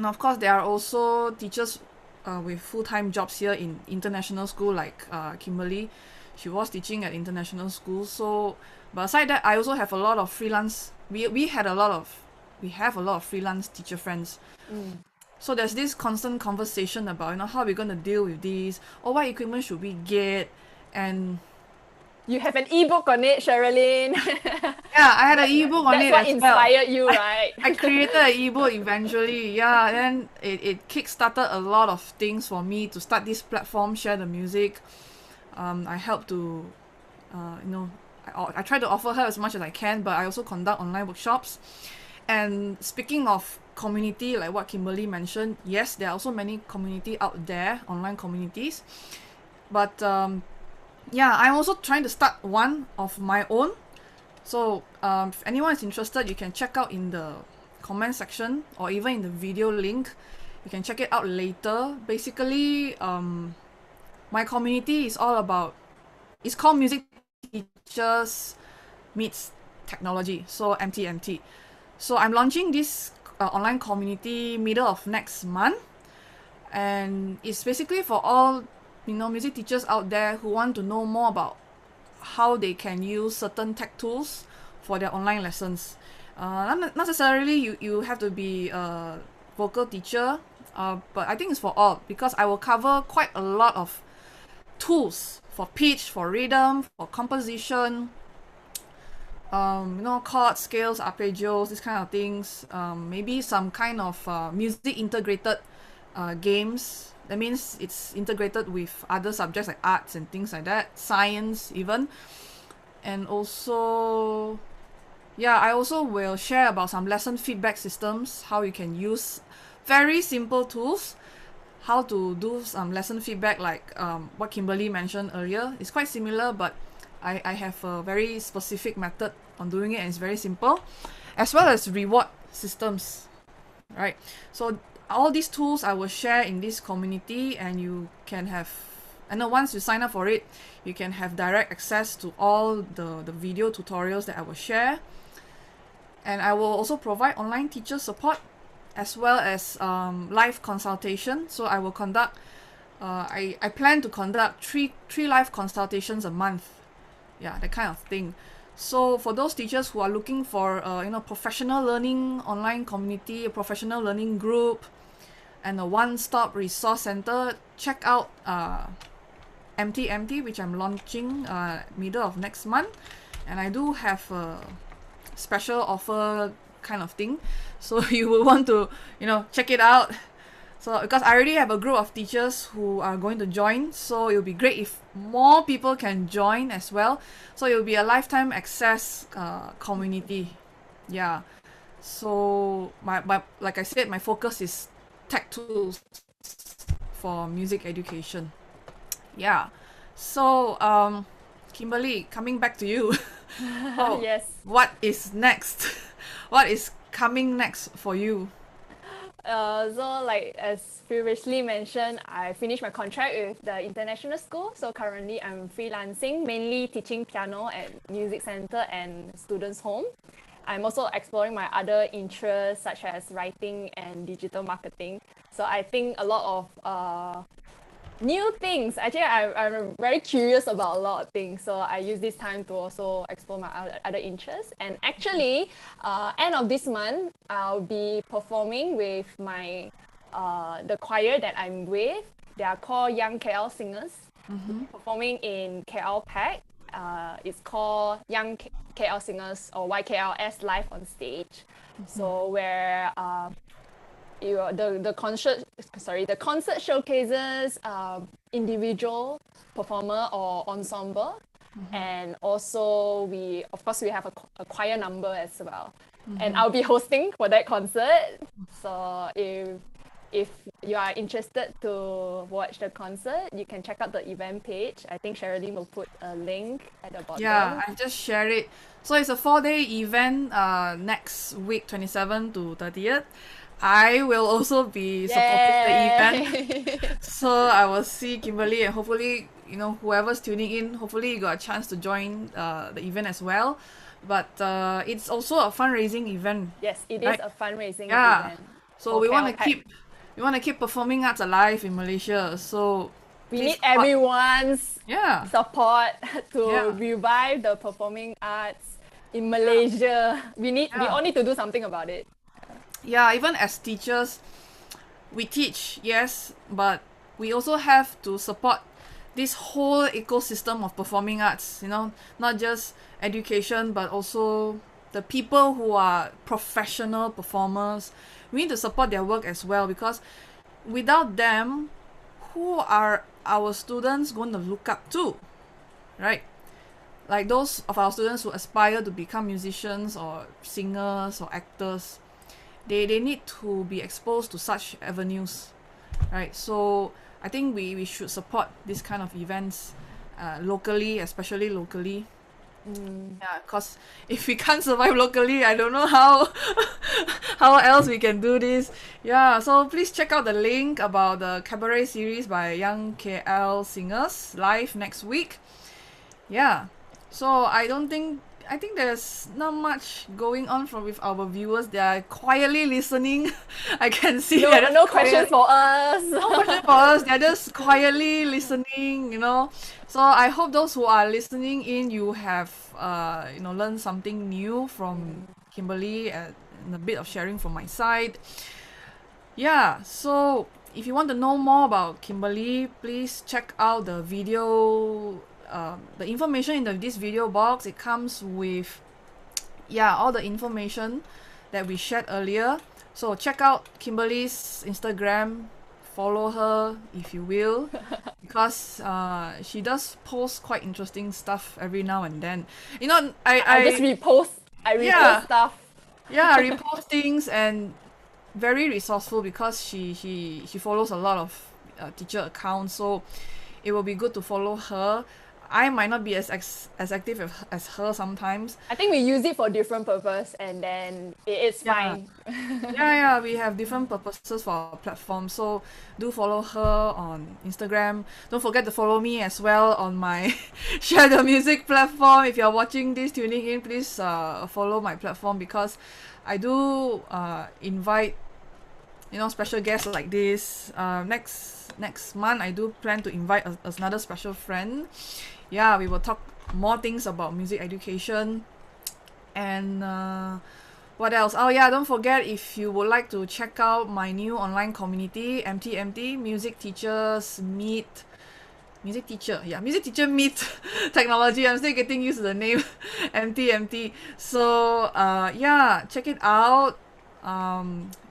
of course there are also teachers with full-time jobs here in international school, like Kimberly. She was teaching at international school. So, but aside that, I also have a lot of freelance. We have a lot of freelance teacher friends. So there's this constant conversation about, how we're going to deal with this, or what equipment should we get. And you have an ebook on it, Sherilyn. Yeah, I had an ebook on it as well. That's what inspired you, right? I created an ebook eventually. Yeah, then it kickstarted a lot of things for me to start this platform, Share the Music. I help to, I try to offer her as much as I can, but I also conduct online workshops. And speaking of community, like what Kimberly mentioned, yes, there are also many community out there, online communities. But yeah, I'm also trying to start one of my own. So if anyone is interested, you can check out in the comment section or even in the video link. You can check it out later. Basically, my community is all about, it's called Music Teachers Meets Technology, so MTMT. So I'm launching this online community middle of next month, and it's basically for all music teachers out there who want to know more about how they can use certain tech tools for their online lessons. Not necessarily you have to be a vocal teacher, but I think it's for all, because I will cover quite a lot of tools for pitch, for rhythm, for composition, chords, scales, arpeggios, these kind of things. Maybe some kind of music integrated games. That means it's integrated with other subjects like arts and things like that, science even. And also, yeah, I also will share about some lesson feedback systems, how you can use very simple tools, how to do some lesson feedback, like what Kimberly mentioned earlier. It's quite similar, but I have a very specific method on doing it, and it's very simple, as well as reward systems, right? So all these tools I will share in this community, and you can have, and then once you sign up for it, you can have direct access to all the video tutorials that I will share. And I will also provide online teacher support, as well as live consultation. So I will conduct, I plan to conduct three live consultations a month. Yeah, that kind of thing. So for those teachers who are looking for professional learning online community, a professional learning group, and a one-stop resource center, check out MTMT, which I'm launching middle of next month. And I do have a special offer kind of thing, so you will want to check it out. So because I already have a group of teachers who are going to join, so it'll be great if more people can join as well. So it'll be a lifetime access community. Yeah. So my like I said, my focus is tech tools for music education. Yeah. So Kimberly, coming back to you. Yes. What is next? What is coming next for you? So like as previously mentioned, I finished my contract with the international school. So currently I'm freelancing, mainly teaching piano at music center and students' home. I'm also exploring my other interests such as writing and digital marketing. So I think a lot of new things. Actually, I'm very curious about a lot of things. So I use this time to also explore my other interests. And actually, end of this month, I'll be performing with my the choir that I'm with. They are called Young KL Singers. Performing in KL Pack. It's called Young KL Singers or YKLS Live on Stage. So where the concert showcases individual performer or ensemble, and also we have a choir number as well, and I'll be hosting for that concert. So if you are interested to watch the concert, you can check out the event page. I think Sherilyn will put a link at the bottom. Yeah, I just shared it. So it's a 4-day event next week, 27th to 30th. I will also be supporting the event. So I will see Kimberly, and hopefully, whoever's tuning in, hopefully you got a chance to join the event as well. But it's also a fundraising event. Yes, it right? is a fundraising Yeah. event. So we want to keep performing arts alive in Malaysia. So we please need support. everyone's Yeah. support to Yeah. revive the performing arts in Malaysia. We all need to do something about it. Yeah, even as teachers, we teach, yes, but we also have to support this whole ecosystem of performing arts, not just education, but also the people who are professional performers. We need to support their work as well, because without them, who are our students going to look up to, right? Like those of our students who aspire to become musicians or singers or actors, they need to be exposed to such avenues, right? So I think we should support this kind of events locally, especially locally. Yeah, because if we can't survive locally, I don't know how how else we can do this. Yeah, so please check out the link about the cabaret series by Young KL Singers live next week. Yeah, so I think there's not much going on with our viewers. They are quietly listening. I can see No questions for us. no question for us. They're just quietly listening, So I hope those who are listening in, you have learned something new from Kimberly and a bit of sharing from my side. Yeah, so if you want to know more about Kimberly, please check out the video. The information in this video box, it comes with all the information that we shared earlier. So check out Kimberly's Instagram, follow her if you will, because she does post quite interesting stuff every now and then. I just repost. I repost stuff. Yeah, I repost things, and very resourceful because she follows a lot of teacher accounts, so it will be good to follow her. I might not be as active as her sometimes. I think we use it for different purpose, and then it's fine. Yeah, we have different purposes for our platform. So do follow her on Instagram. Don't forget to follow me as well on my Share the Music platform. If you're watching this, tuning in, please follow my platform, because I do invite special guests like this. Next month I do plan to invite another special friend. Yeah, we will talk more things about music education. And what else? Oh yeah, don't forget, if you would like to check out my new online community, MTMT, Music Teachers Meet Music Teacher Meet Technology. I'm still getting used to the name MTMT. So check it out.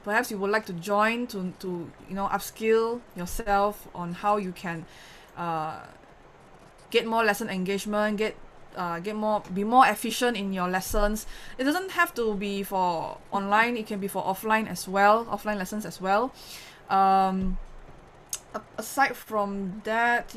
Perhaps you would like to join to upskill yourself on how you can get more lesson engagement, be more efficient in your lessons. It doesn't have to be for online, it can be for offline lessons as well. Aside from that,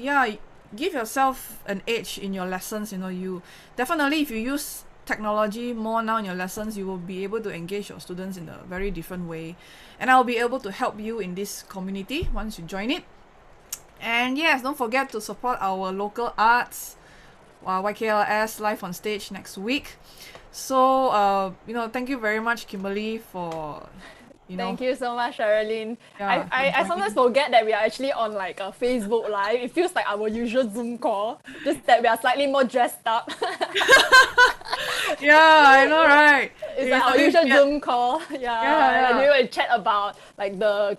give yourself an edge in your lessons. You definitely, if you use technology more now in your lessons, you will be able to engage your students in a very different way, and I'll be able to help you in this community once you join it. And yes, don't forget to support our local arts. YKLS live on stage next week. So, thank you very much, Kimberly, for, Thank you so much, Sherilyn. yeah, for I sometimes joining. forget that we are actually on like a Facebook Live. It feels like our usual Zoom call, just that we are slightly more dressed up. Yeah, I know, right? It's It's like a our bit usual weird. Zoom call. Yeah, and Yeah, we will chat about like the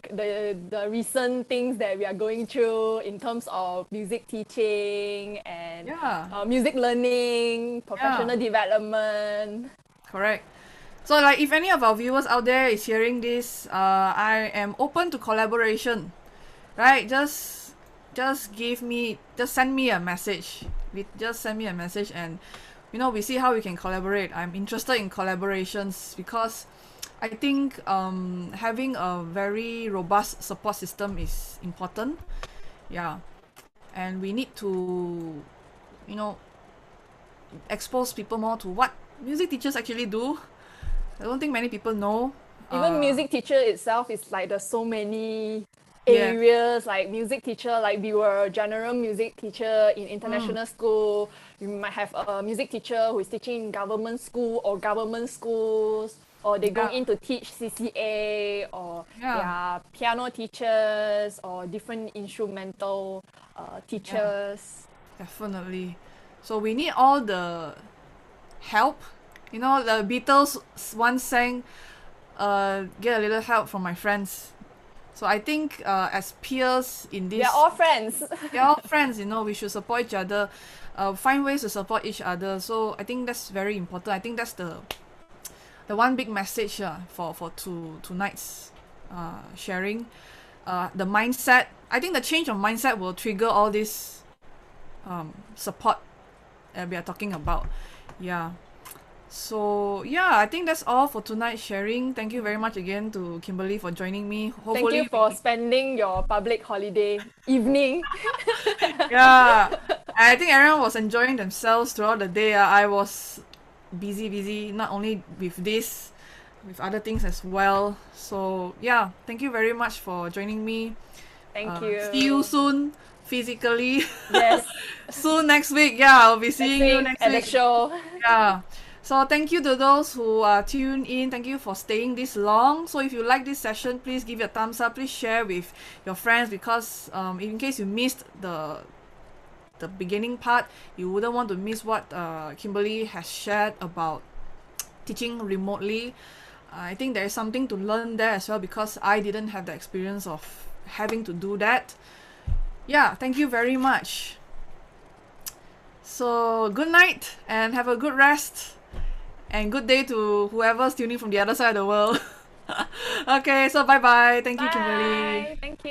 recent things that we are going through in terms of music teaching and yeah, music learning, yeah, professional development. correct. So, like, if any of our viewers out there is hearing this, I am open to collaboration, right? Just send me a message. Just send me a message, and we see how we can collaborate. I'm interested in collaborations because I think having a very robust support system is important. Yeah, and we need to, you know, expose people more to what music teachers actually do. I don't think many people know. Even Uh, music teacher itself is like there's so many yeah, areas like music teacher, like we were general music teacher in mm, international school. You might have a music teacher who is teaching in government school or government schools, or they're yeah, going in to teach CCA, or they yeah, are piano teachers or different instrumental yeah, teachers. definitely. So we need all the help. The Beatles once sang, "Get a little help from my friends." So I think as peers in We are this, all friends. we are all friends. We should support each other, find ways to support each other. So I think that's very important. I think that's the one big message for tonight's sharing. The mindset. I think the change of mindset will trigger all this support that we are talking about. Yeah. So yeah, I think that's all for tonight's sharing. Thank you very much again to Kimberly for joining me. Thank you Hopefully, for spending your public holiday evening. yeah, I think everyone was enjoying themselves throughout the day. I was busy, not only with this, with other things as well. So yeah, thank you very much for joining me. Thank See you you. soon, physically. Yes, Soon next week. Yeah, I'll be next seeing you week next at the week. show. Yeah. So thank you to those who are tuned in. Thank you for staying this long. So if you like this session, please give it a thumbs up. Please share with your friends because in case you missed the beginning part, you wouldn't want to miss what Kimberly has shared about teaching remotely. I think there is something to learn there as well because I didn't have the experience of having to do that. Yeah, thank you very much. So good night and have a good rest. And good day to whoever's tuning from the other side of the world. Okay, so bye bye. Thank you, Kimberly. Bye. Thank you.